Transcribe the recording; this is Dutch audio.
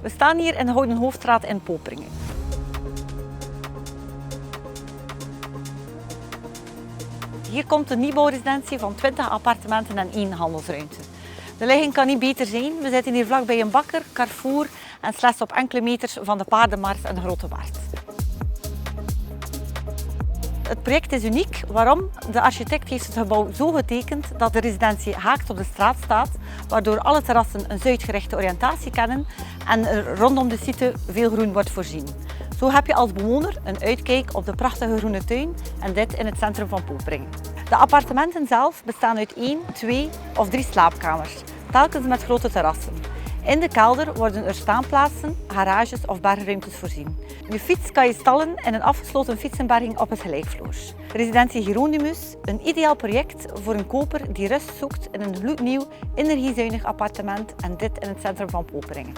We staan hier in de Gouden Hoofdstraat in Poperingen. Hier komt een nieuwbouwresidentie van 20 appartementen en 1 handelsruimte. De ligging kan niet beter zijn. We zitten hier vlakbij een bakker, Carrefour en slechts op enkele meters van de paardenmarkt en de Grote Markt. Het project is uniek. Waarom? De architect heeft het gebouw zo getekend dat de residentie haaks op de straat staat, waardoor alle terrassen een zuidgerichte oriëntatie kennen en er rondom de site veel groen wordt voorzien. Zo heb je als bewoner een uitkijk op de prachtige groene tuin en dit in het centrum van Poperingen. De appartementen zelf bestaan uit 1, 2 of 3 slaapkamers, telkens met grote terrassen. In de kelder worden er staanplaatsen, garages of bergruimtes voorzien. Je fiets kan je stallen in een afgesloten fietsenberging op het gelijkvloers. Residentie Hieronymus, een ideaal project voor een koper die rust zoekt in een gloednieuw, energiezuinig appartement en dit in het centrum van Poperingen.